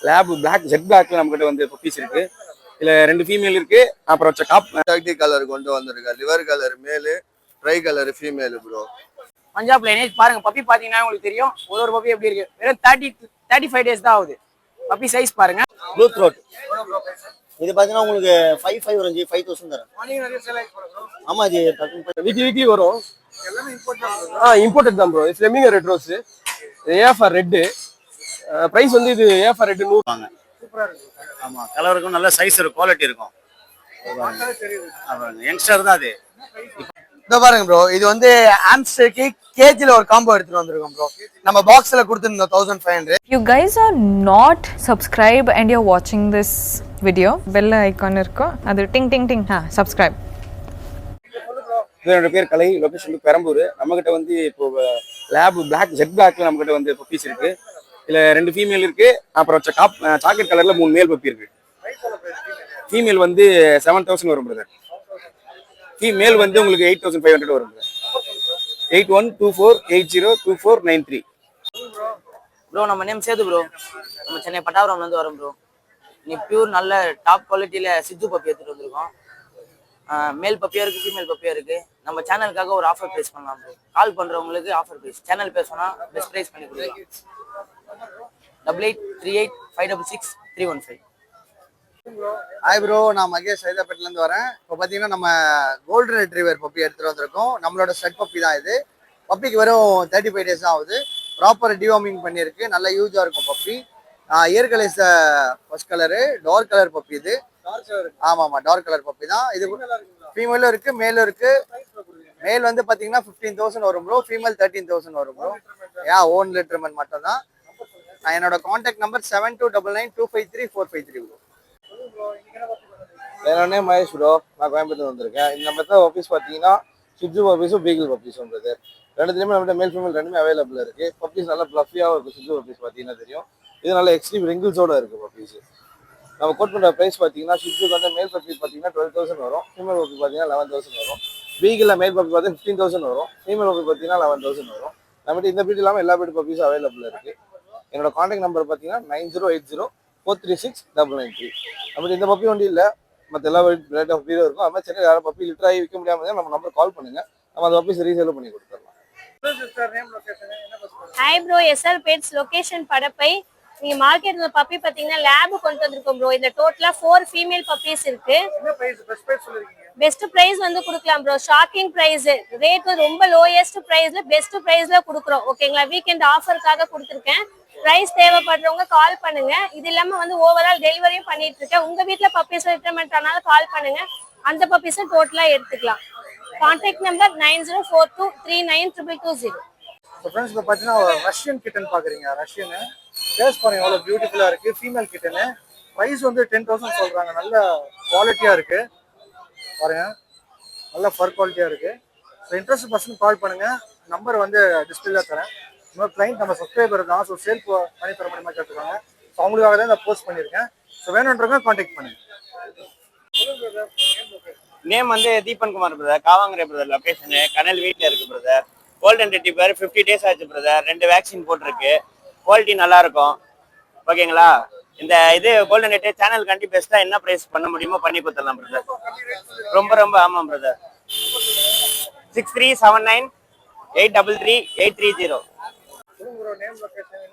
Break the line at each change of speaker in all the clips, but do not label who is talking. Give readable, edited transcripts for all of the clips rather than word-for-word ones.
Lab black jet பிளாக்ல நம்மகிட்ட வந்து பப்பீஸ் இருக்கு. இதுல 2 ஃபீமேல் இருக்கு. அப்புறம் காப்
கலர் கொண்டு வந்திருக்கா. Liver colour male, tri colour female bro.
Punjab lineage பாருங்க. பப்பி பாத்தீங்கன்னா உங்களுக்கு தெரியும் ஒரு பப்பி எப்படி இருக்கு. வெறும் 35 டேஸ் தான் ஆகுது. பப்பி சைஸ் பாருங்க.
ப்ளூ த்ரோட் இது பாத்தீங்கன்னா உங்களுக்கு 5 ரேஞ்ச் 5000 தரேன். ஆமா இது
வீக்லி வரும். எல்லாமே இம்போர்ட்டட் தான் ப்ரோ. ஃப்ளெமிங்கோ ரெட் ரோஸ், ஏஃபார் ரெட். பிரைஸ் வந்து இது ஏஃபார் ரெட் 100 வாங்க.
சூப்பரா இருக்கு. ஆமா கலர் இருக்கும், நல்ல சைஸ் இருக்கும், குவாலிட்டி இருக்கும். யங்ஸ்டர் தான் அது.
இதோ பாருங்க ப்ரோ, இது வந்து ஆம்ஸ்டருக்கு கேஜில ஒரு காம்போ எடுத்துட்டு வந்திருக்கோம் ப்ரோ. நம்ம பாக்ஸ்ல கொடுத்திருந்தோம் 1500.
You guys are not subscribed and you're watching this video, bell icon irko adu ting ting ting subscribe.
இதோட பேர் கலை. லொகேஷன் பெரம்பூர். நம்மகிட்ட வந்து இப்போ லேப் பிளாக் ஜெட் பிளாக்ல நம்மகிட்ட வந்து பப்பீஸ் இருக்கு. இதுல 2 ஃபீமேல் இருக்கு. அப்புறம் சாக்லேட் கலர்ல 3 மேல் பப்பி இருக்கு. ஃபீமேல் வந்து 7000 வரும் பிரதர். ஃபீமேல் வந்து உங்களுக்கு 8500 வரும் பிரதர். 8124802493.
ப்ரோ நம்ம நேம் சேது ப்ரோ. நம்ம சென்னை பட்டாபுரம்ல இருந்து வரோம் ப்ரோ. நீ பியூர் நல்ல டாப் குவாலிட்டியில சித்து பப்பி எடுத்துட்டு வந்திருக்கோம். மேல் பப்பியா இருக்கு, ஃபீமேல் பப்பியா இருக்கு. நம்ம சேனலுக்காக ஒரு ஆஃபர் பிரைஸ் பண்ணலாம் ப்ரோ. கால் பண்றவங்களுக்கு ஆஃபர் பிரைஸ். சேனல் பேர் சொன்னா பெஸ்ட் பிரைஸ் பண்ணி கொடுக்கலாம். 8838566315.
ஹாய் ப்ரோ, நான் மகேஷ் சைதாப்பேட்ல இருந்து வரேன். இப்போ பாத்தீங்கன்னா நம்ம கோல்டன் ரெட்ரீவர் பப்பி எடுத்துட்டு வந்திருக்கோம். நம்மளோட செட் பப்பி தான் இது. பப்பிக்கு வெறும் 35 டேஸ் தான் ஆகுது. ப்ராப்பர் டிவார்மிங் பண்ணியிருக்கு. நல்ல யூஸா இருக்கும் பப்பி. இயற்கலைஸ் first colour, dark colour puppy இது. ஆமாமா டார்க் கலர் பப்பி தான் இது. ஃபீமேலும் இருக்கு, மேலும் இருக்கு. மேல் வந்து பாத்தீங்கன்னா 15000 வரும் ப்ரோ. ஃபீமேல் 13000 வரும் ப்ரோ. ஓன் லிட்டர்மென்ட் மட்டும் தான். என்னோட கான்டாக்ட் நம்பர் 7299253453 ப்ரோ.
என்னோட மகேஷ் ப்ரோ. நான் கோயம்புத்தூர் வந்திருக்கேன். இந்த மெத்தட் பப்பீஸ் பார்த்தீங்கன்னா சிட்ஜு பப்பீஸும் பீகிள் பப்பீஸும் பிரதர். ரெண்டுத்துலேயுமே நம்மகிட்ட மேல் ஃபீமேல் ரெண்டுமே அவைலபிள் இருக்குது. பப்பீஸ் நல்லா ப்ளஃபியாகவும் இருக்கும். சிட்ஜு பப்பீஸ் பார்த்தீங்கன்னா தெரியும். இது நல்ல எக்ஸ்ட்ரீம் ரிங்கிள்ஸோட இருக்குது பப்பீஸ். நம்ம கோட் பண்ணுற ப்ரைஸ் பார்த்தீங்கன்னா சிட்ஜுக்கு வந்து மேல் பப்பி பார்த்தீங்கன்னா 12000 வரும். ஃபீமேல் பப்பி பார்த்தீங்கன்னா 11000 வரும். பீகிளில் மேல் பப்பி பார்த்தீங்கன்னா 15000 வரும். ஃபீமேல் பப்பி பார்த்தீங்கன்னா 11000 வரும். நம்மகிட்ட இந்த பீட் இல்லாமல் எல்லா பீட் பப்பீஸும் அவைலபிள் இருக்குது. என்னோட கான்டாக்ட் நம்பர் பார்த்தீங்கன்னா 9080436993. நம்மகிட்ட இந்த பப்பி வண்டி இல்லை, மற்ற எல்லா ரேட் ஆஃப் பீரோ இருக்கும். அது மாதிரி சென்னை யாரும் பப்பி லிட்டராகி விற்க முடியாமல் நம்ம நம்பர் கால் பண்ணுங்க. நம்ம அந்த பப்பீஸ் ரீசேல் பண்ணி கொடுத்துடலாம்.
Hi bro, SR pets location Padappai. நீங்க மார்க்கெட்ல பப்பி பாத்தீங்கன்னா லேப் கொண்டு வந்திருக்கோம் ப்ரோ. இந்த டோட்டலா 4 ஃபீமேல் பப்பீஸ் இருக்கு. பெஸ்ட் பிரைஸ் வந்து கொடுக்கலாம் ப்ரோ. Shocking price. ரேட் ரொம்ப லோயஸ்ட் பிரைஸ்ல பெஸ்ட் பிரைஸ்ல கொடுக்குறோம். ஓகேங்களா? வீக்கெண்ட் ஆஃபருக்காக கொடுத்துருக்கேன். பிரைஸ் தேவைப்படுறவங்க கால் பண்ணுங்க. இது இல்லாம வந்து ஓவரால் டெலிவரியும் பண்ணிட்டு இருக்கேன். உங்க வீட்டுல பப்பீஸ் ரிட்டர்மெண்ட் ஆனாலும் கால் பண்ணுங்க. அந்த பப்பீஸை டோட்டலா எடுத்துக்கலாம். Contact number 9042392220.
ஃப்ரெண்ட்ஸ் இப்போ பார்த்தீங்கன்னா ரஷ்யன் கிட்டன் பார்க்குறீங்க. ரஷ்யனு ஃபேஸ் பாருங்க எவ்வளோ பியூட்டிஃபுல்லாக இருக்குது. ஃபீமேல் கிட்டனு. ப்ரைஸ் வந்து 10000 சொல்கிறாங்க. நல்ல குவாலிட்டியாக இருக்குது பாருங்க. நல்ல ஃபர் குவாலிட்டியாக இருக்குது. ஸோ இன்ட்ரெஸ்ட் பர்சன் கால் பண்ணுங்கள். நம்பர் வந்து டிஸ்பிளேல தரேன். இன்னொரு கிளைண்ட் நம்ம சப்ஸ்கிரைபர் தான். ஸோ சேல் பண்ணி தர முடியுமா கேட்டுருக்காங்க. ஸோ அவங்களுக்காக தான் இதை போஸ்ட் பண்ணியிருக்கேன். ஸோ வேணுன்றவங்க கான்டாக்ட் பண்ணுங்க.
நேம் வந்து Deepan Kumar brother. Kavangarai brother. Location கனல் வீட்டில் இருக்கு பிரதர். கோல்டன் ரெட்ரீவர் 50 டேஸ் ஆச்சு பிரதர். 2 வேக்சின் போட்டிருக்கு. குவாலிட்டி நல்லா இருக்கும். ஓகேங்களா? இந்த இது கோல்டன் ரெட்ரீவர் சேனல் கண்டி பெஸ்ட்டாக என்ன ப்ரைஸ் பண்ண முடியுமோ பண்ணி கொடுத்துடலாம் பிரதர். ரொம்ப ஆமாம் brother. 6379833830.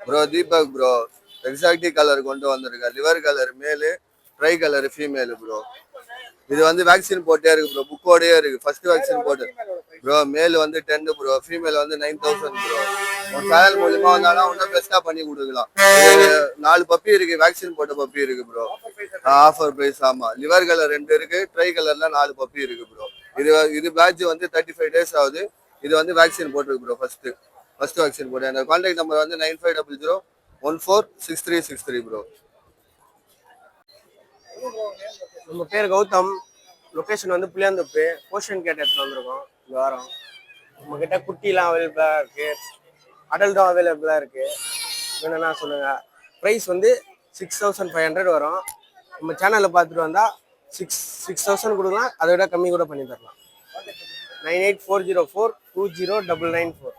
Bro Deepak bro. Exotic colour கொண்டு வந்திருக்கா. Liver colour male, tri colour female bro. இது வந்து வேக்சின் போட்டே இருக்கு ப்ரோ. புக்கோடயே இருக்கு. ஃபர்ஸ்ட் வேக்சின் போட்டு ப்ரோ. மேல் வந்து 10 ப்ரோ. ஃபீமேல் வந்து 9000 ப்ரோ. ஒரு சேனல் மூலியமா வந்தாலும் இன்னும் பெஸ்டா பண்ணி கொடுக்கலாம். 4 பப்பி இருக்கு. வேக்சின் போட்ட பப்பி இருக்கு ப்ரோ. Offer price. ஆமா லிவர் கலர் 2 இருக்கு. ட்ரை கலர்ல 4 பப்பி இருக்கு ப்ரோ. இது பேட்ச் வந்து 35 டேஸ் ஆகுது. இது வந்து வேக்சின் போட்டிருக்கு ப்ரோ. ஃபர்ஸ்ட் வேக்சின் போட்டு. அந்த கான்டாக்ட் நம்பர் வந்து 9500146363 ப்ரோ.
நம்ம பேர் கௌதம். லொகேஷன் வந்து புளியாந்தோப்பு. போர்ஷன் கேட் எடுத்துட்டு வந்திருக்கோம் இந்த வாரம். நம்ம கிட்ட குட்டிலாம் அவைலபிளாக இருக்கு. அடல்ட்டும் அவைலபிளாக இருக்கு. வேணும்னா சொல்லுங்க. ப்ரைஸ் வந்து 6500 வரும். நம்ம சேனலில் பார்த்துட்டு வந்தால் 6000 கொடுக்கலாம். அதை விட கம்மி கூட பண்ணி தரலாம். 9840420994.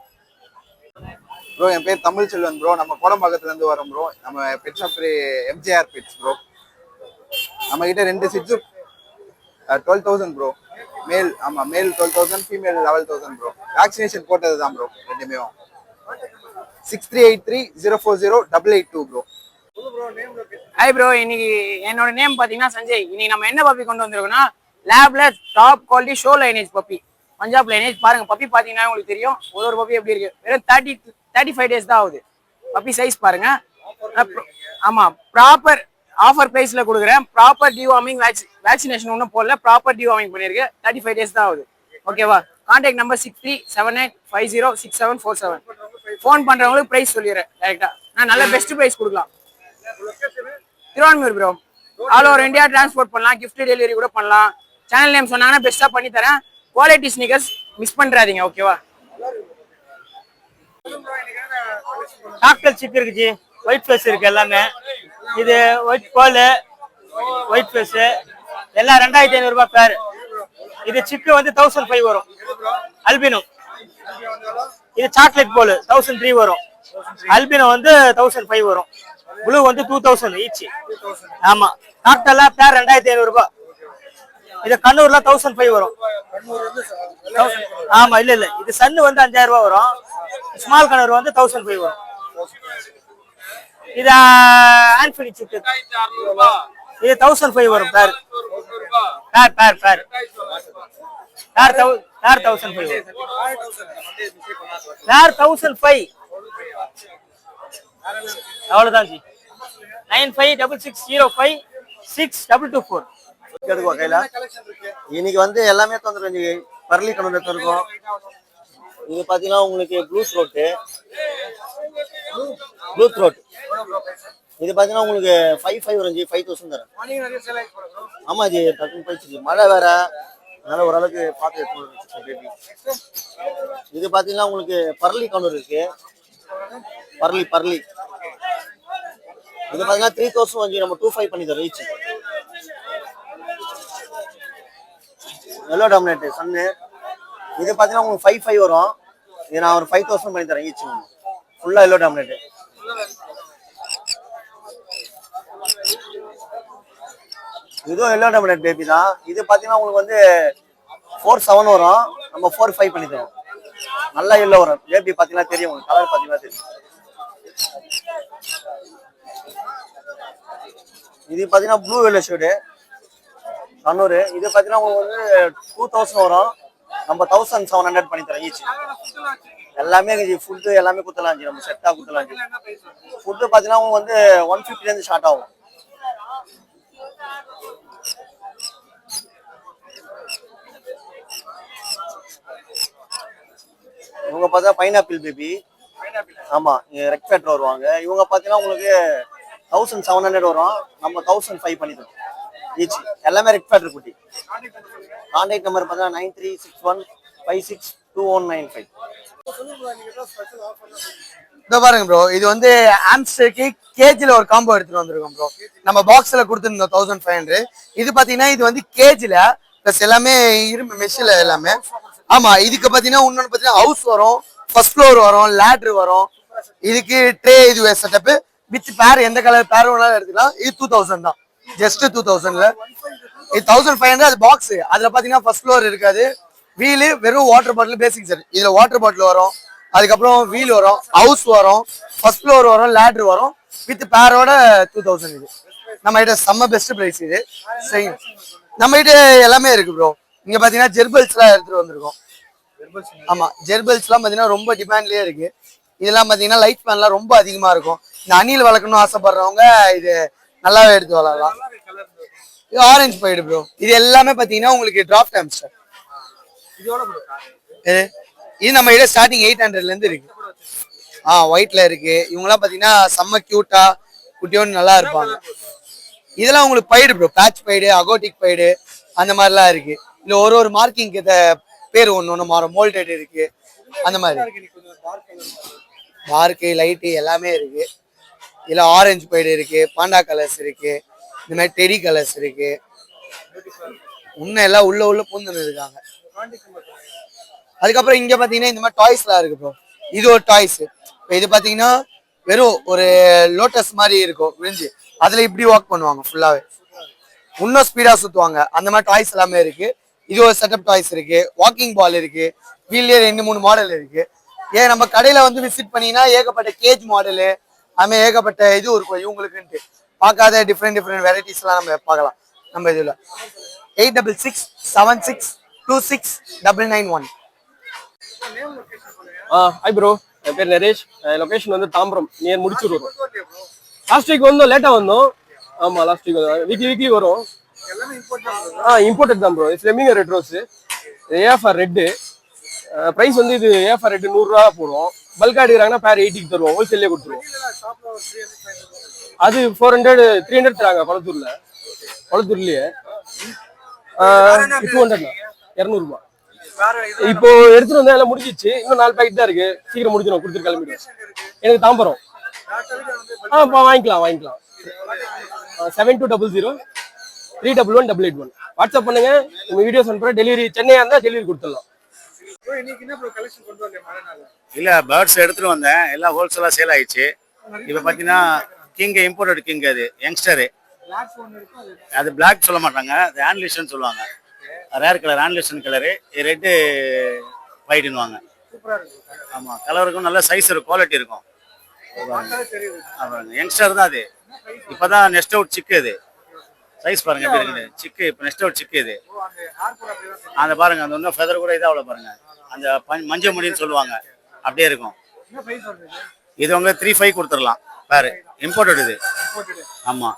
ப்ரோ என் பேர் தமிழ் செல்வன் ப்ரோ. நம்ம கோடம்பாக்கத்துல இருந்து வரோம் ப்ரோ. நம்ம pet shop MGR pets bro. நம்ம கிட்ட 2 சிட்ஸு 12,000 ப்ரோ. மேல், ஆமா மேல் 12,000, ஃபீமேல் 11,000 ப்ரோ. வேக்சினேஷன் போட்டது தான் ப்ரோ ரெண்டுமே. 6383040882 ப்ரோ.
ஹாய் ப்ரோ, இன்னைக்கு என்னோட நேம் பாத்தீங்கன்னா சஞ்சய். இன்னைக்கு நம்ம என்ன பப்பி கொண்டு வந்திருக்கோம்னா லேப்ல top quality show lineage puppy, Punjab lineage. பாருங்க பப்பி பாத்தீங்கன்னா உங்களுக்கு தெரியும் ஒரு பப்பி எப்படி இருக்கு. வெறும் 35 டேஸ் தான் ஆகுது. பப்பி சைஸ் பாருங்க. ஆமா, ப்ராப்பர் ஆஃபர் பிரைஸ்ல கொடுக்குறேன். ப்ராப்பர் டிவார்மிங் வேக்சினேஷன் ஒன்றும் போடல, ப்ராப்பர் டிவார்மிங் பண்ணிருக்கு. 35 டேஸ் தான் ஆகுது. ஓகேவா? Contact number 6378506747. ஃபோன் பண்றவங்களுக்கு பிரைஸ் சொல்லிடுறேன் டைரக்டா. நான் நல்ல பெஸ்ட் பிரைஸ் கொடுக்கலாம். திருவான்மூர் bro. All over India transport பண்ணலாம், கிஃப்ட் டெலிவரி கூட பண்ணலாம். சேனல் நேம் சொன்னாங்கன்னா பெஸ்டா பண்ணி தரேன். குவாலிட்டி ஸ்னீக்கர்ஸ் மிஸ் பண்றாதீங்க. ஓகேவா?
சாக்லேட் சிக் இருக்குச்சு, ஒயிட் ஃபேஸ் இருக்கு எல்லாமே. இது ஒயிட் பால், ஒயிட் ஃபேஸ் எல்லாம் 2500 ரூபாய் பேர். இது சிக்கு வந்து 1005 வரும். அல்பினோ இது சாக்லேட் பால் 1003 வரும். அல்பினோ வந்து 1005 வரும். ப்ளூ வந்து 2000 ஈச். ஆமா, டாக்டர்ல பேர் 2500 ரூபாய். இது கண்ணூர்ல 1005 வரும். ஆமா, இல்ல இது சன்னு வந்து 5000 ரூபாய் வரும். ஸ்மால் கண்ணூர் வந்து 1005 வரும். இது ஆன்ஃபினி சிக்கு, இது 1005 வரும் பேர். பேர் பேர் பேர் பேர் 1005 வரும். பேர் 1005. அவ்வளவுதான் ஜி. 9566056224.
எடுக்குவா கையில. இன்னைக்கு வந்து எல்லாமே தந்துருக்கோம். பர்லி கலர் எடுத்துருக்கோம். இது பாத்தீங்கன்னா உங்களுக்கு ப்ளூ த்ரோட். இது பாத்தீங்கன்னா உங்களுக்கு 55 வரும் ஜி. 5000 தரேன். ஆமா ஜி, டக்குன்னு போயிடுச்சு. மழை வேற, அதனால ஓரளவுக்கு பார்த்து எடுத்து பேபி. இது பாத்தீங்கன்னா உங்களுக்கு பர்லி கலர் இருக்கு. பர்லி இது பாத்தீங்கன்னா 3000 வந்து நம்ம 25 பண்ணி தரோம் ஈச். எல்லோ டாமினேட் சன்னு. இது பாத்தீங்கன்னா உங்களுக்கு 55 வரும். இது நான் ஒரு 5000 பண்ணி தரேன் ஈச். ஃபுல்லா எல்லோ டாமினேட். இதுவும் எல்லோ டாமினேட் பேபி தான். இது பாத்தீங்கன்னா உங்களுக்கு வந்து 47 வரும். நம்ம 45 பண்ணி தரோம். நல்லா எல்லோ வரும் பேபி. பாத்தீங்கன்னா தெரியும் உங்களுக்கு, கலர் பாத்தீங்கன்னா தெரியும். இது பாத்தீங்கன்னா ப்ளூ வெள்ளை ஷேடு கண்ணூர். இது பாத்தீங்கன்னா உங்களுக்கு வந்து 2000 வரும். நம்ம 1700 பண்ணி தரோம் ஈச். எல்லாமே ஃபுட்டு எல்லாமே குத்தலாம். நம்ம செட்டா குத்தலாம். ஃபுட்டு பாத்தீங்கன்னா உங்களுக்கு வந்து 150 இருந்து ஸ்டார்ட் ஆகும். இவங்க பார்த்தா பைனாப்பிள் பேபி. ஆமா, ரெட் ஃபேட்டர் வருவாங்க. இவங்க பாத்தீங்கன்னா உங்களுக்கு 1700 வரும். நம்ம 1005 பண்ணி தரோம் ஈச். எல்லாமே ரெட் ஃபேட்டர் குட்டி. கான்டாக்ட் நம்பர் பார்த்தா 9361562195.
இதோ பாருங்க ப்ரோ, இது வந்து ஆம்ஸ்டருக்கு கேஜில ஒரு காம்போ எடுத்துட்டு வந்திருக்கோம் ப்ரோ. நம்ம பாக்ஸ்ல கொடுத்துருந்தோம் 1500. இது பாத்தீங்கன்னா இது வந்து கேஜில பிளஸ் எல்லாமே இரும்பு மெஷ்ல எல்லாமே. ஆமா, இதுக்கு பாத்தீங்கன்னா இன்னொன்னு பாத்தீங்கன்னா ஹவுஸ் வரும், ஃபர்ஸ்ட் ஃப்ளோர் வரும், லேடர் வரும். இதுக்கு ட்ரே இது செட்டப் வித் பேர், எந்த கலர் பேர் வேணாலும் எடுத்துக்கலாம். இது 2000 தான், ஜஸ்ட் 2000ல. இது 1500 அது பாக்ஸ். அதுல பாத்தீங்கன்னா ஃபர்ஸ்ட் ஃப்ளோர் இருக்காது. வீலு வெறும் வாட்டர் பாட்டில் பேசிக் சார். இதுல வாட்டர் பாட்டில் வரும், அதுக்கப்புறம் வீல் வரும், ஹவுஸ் வரும், ஃபர்ஸ்ட் ஃப்ளோர் வரும், லேடர் வரும் வித் பேரோட 2000. இது நம்ம கிட்ட செம்ம பெஸ்ட் பிரைஸ். இது சரி, நம்ம கிட்ட எல்லாமே இருக்கு ப்ரோ. இங்க பாத்தீங்கன்னா ஜெர்பல்ஸ் எல்லாம் எடுத்துட்டு வந்திருக்கோம். ஆமா, ஜெர்பல்ஸ் எல்லாம் பாத்தீங்கன்னா ரொம்ப டிமாண்ட்லயே இருக்கு. இதெல்லாம் பாத்தீங்கன்னா லைட் ஃபேன்லாம் ரொம்ப அதிகமா இருக்கும். இந்த அணில் வளர்க்கணும்னு ஆசைப்படுறவங்க இது நல்லாவே எடுத்து வளரலாம். இது ஆரஞ்சு பைடு ப்ரோ. இது எல்லாமே பாத்தீங்கன்னா உங்களுக்கு டிராஃப்ட் ஹாம்ஸ்டர். இது நம்ம கிட்ட ஸ்டார்டிங் 800ல இருந்து இருக்கு. ஒயிட்ல இருக்கு. இவங்கெல்லாம் பாத்தீங்கன்னா செம்ம கியூட்டா குட்டியோன்னு நல்லா இருப்பாங்க. இதெல்லாம் உங்களுக்கு pied bro. Patch pied, exotic pied அந்த மாதிரிலாம் இருக்கு. இல்ல ஒரு மார்க்கிங் பேர் ஒண்ணு மாறும். மோல்டட் இருக்கு, அந்த மாதிரி டார்க்கு லைட்டு எல்லாமே இருக்கு. இதுல ஆரஞ்சு பைடு இருக்கு, பாண்டா கலர்ஸ் இருக்கு, இந்த மாதிரி டெரி கலர்ஸ் இருக்கு. இன்னும் எல்லாம் உள்ள பூந்துன்னு இருக்காங்க. அதுக்கப்புறம் இங்க பாத்தீங்கன்னா இந்த மாதிரி டாய்ஸ் எல்லாம் இருக்கு ப்ரோ. இது ஒரு டாய்ஸ்.
இப்போ இது பார்த்தீங்கன்னா வெறும் ஒரு லோட்டஸ் மாதிரி இருக்கும் விரிஞ்சு, அதில் இப்படி வாக் பண்ணுவாங்க ஃபுல்லாகவே, இன்னும் ஸ்பீடாக சுற்றுவாங்க. அந்த மாதிரி டாய்ஸ் எல்லாமே இருக்கு. இது ஒரு செட்டப் டாய்ஸ் இருக்கு, வாக்கிங் பால் இருக்கு, வீல்லே 2-3 மாடல் இருக்கு. ஏன் நம்ம கடையில வந்து விசிட் பண்ணீங்கன்னா ஏகப்பட்ட கேஜ் மாடலு அதுமாதிரி ஏகப்பட்ட இது இருக்கும் இவங்களுக்குன்ட்டு. பார்க்காத டிஃப்ரெண்ட் வெரைட்டிஸ்லாம் நம்ம பார்க்கலாம் நம்ம இதில். 8667626991.
ஹாய் ப்ரோ, என் பேர் நரேஷ். லொகேஷன் வந்து தாம்பரம் நியர் முடிச்சூர் வரும். லாஸ்ட் வீக் வந்தோம், லேட்டாக வந்தோம். ஆமாம், லாஸ்ட் வீக் வந்தோம். வீக்லி வரும். இம்போர்ட்டட் தான் bro. Flamingo red rose, AFR red. Price வந்து இது ஏஎஃப்ஆர் ரெட்டு 100 ரூபா போடுவோம். பல்காக எடுக்கிறாங்கன்னா பேர் 80க்கு தருவோம், ஹோல்சேல்லே கொடுத்துருவோம். அது 400 300 தராங்க கொளத்தூர்லயே. 200 200 இப்போ எடுத்துட்டு வந்தா எல்லாம் முடிஞ்சிச்சு. இன்னும் 4 பாக்கெட் தான் இருக்கு. சீக்கிரம் முடிஞ்சிடும், கொடுத்துட்டு கிளம்பிடுவோம். எனக்கு தாம்பரம். வாங்கிக்கலாம் 7200311188. வாட்ஸ்அப் பண்ணுங்க, உங்க வீடியோஸ் அனுப்புறேன். டெலிவரி சென்னையா இருந்தா டெலிவரி கொடுத்துடலாம்.
இல்ல பேர்ட்ஸ் எடுத்துட்டு வந்தேன், எல்லாம் ஹோல்சேலா சேல் ஆயிடுச்சு. இப்ப பாத்தீங்கன்னா கிங் இம்போர்ட்டட் கிங், அது யங்ஸ்டரு. அது பிளாக் சொல்ல மாட்டாங்க, அது ஆன்லிஷன் சொல்லுவாங்க. ரேர் கலர் ஆன்லிஷன் கலரு, ரெட்டு ஒயிட்னுவாங்க. ஆமா, கலருக்கும் நல்ல சைஸ் இருக்கும், குவாலிட்டி இருக்கும். யங்ஸ்டர் தான் அது. இப்பதான் நெஸ்ட் அவுட் சிக்கு. அது சைஸ் பாருங்க எப்படி இருக்குது சிக்கு. இப்போ நெஸ்ட் அவுட் சிக்கு இது. அந்த பாருங்க, அந்த இன்னும் ஃபெதர் கூட இதாக அவ்வளோ பாருங்க. அந்த மஞ்சள் முடின்னு சொல்லுவாங்க, அப்படியே இருக்கும். இது உங்க 35 கொடுத்துடலாம் பாரு. இம்போர்ட்டட் இது. ஆமா,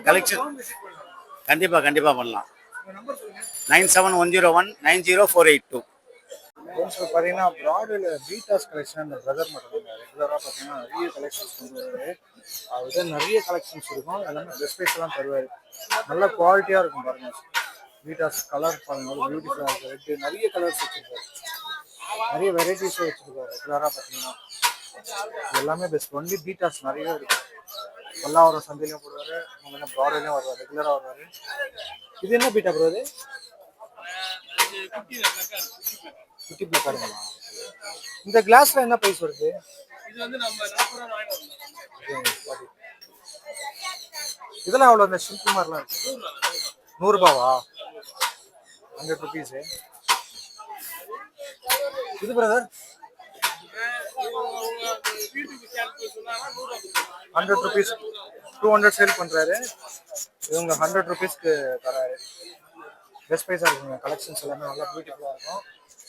கலெக்ஷன் கண்டிப்பா பண்ணலாம். 9710190482.
பார்த்தீங்கன்னா ப்ராடில் பீட்டாஸ் கலெக்ஷன் அந்த பிரதர் மட்டும் ரெகுலராக பார்த்தீங்கன்னா நிறைய கலெக்ஷன்ஸ் கொண்டு வருவார். அவர்கிட்ட நிறைய கலெக்ஷன்ஸ் இருக்கும், எல்லாமே பெஸ்ட் ப்ரைஸ்லாம் தருவார். நல்ல குவாலிட்டியாக இருக்கும் பாருங்கள். பீட்டாஸ் கலர் பாருங்கள், பியூட்டிஃபுல்லாக இருக்குது. ரெட்டு நிறைய கலர்ஸ் வச்சுருக்காரு, நிறைய வெரைட்டிஸும் வச்சுருக்காரு. ரெகுலராக பார்த்தீங்கன்னா எல்லாமே பெஸ்ட். ஒன்லி பீட்டாஸ் நிறைய இருக்குது. பல்லாவரம் சந்தையிலையும் போடுவார், நம்ம ப்ராடிலையும் வருவார், ரெகுலராக வருவார். இது என்ன பீட்டா ப்ரோ? அது குட்டி பிளக்காருங்களா? இந்த கிளாஸ்ல என்ன பிரைஸ் வருது? இது வந்து நம்ம 40 ரூபாய் வாங்குறோம். இதெல்லாம் எவ்வளவு? இந்த ஷிம்ப் மாதிரிலாம் இருக்கு 100 ரூபாவா? 100 rupees. இது பிரதர் 100 rupees 200 சேல் பண்றாரு. இவங்க 100 rupeesக்கு தராரு. பெஸ்ட் ப்ரைஸா இருக்குங்க. கலெக்ஷன்ஸ் எல்லாமே நல்லா பியூட்டிஃபுல்லா இருக்கும்.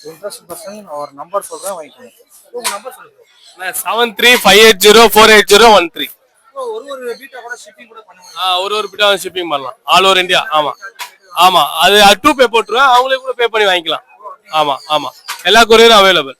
இன்ட்ரெஸ்ட் பர்சன் அவர் நம்பர் சொல்றேன், வாங்கிக்கோங்க. உங்க நம்பர் சொல்லுங்க.
7358048013.
ஒரு பீட்டா கூட ஷிப்பிங் கூட பண்ணுவாங்க.
ஒரு பீட்டா ஷிப்பிங் பண்ணலாம், ஆல் ஓவர் இந்தியா. ஆமா, அது 2 பே போட்டுருவேன், அவங்களே கூட பே பண்ணி வாங்கிக்கலாம். ஆமா, எல்லா கொரியரும் அவைலபிள்.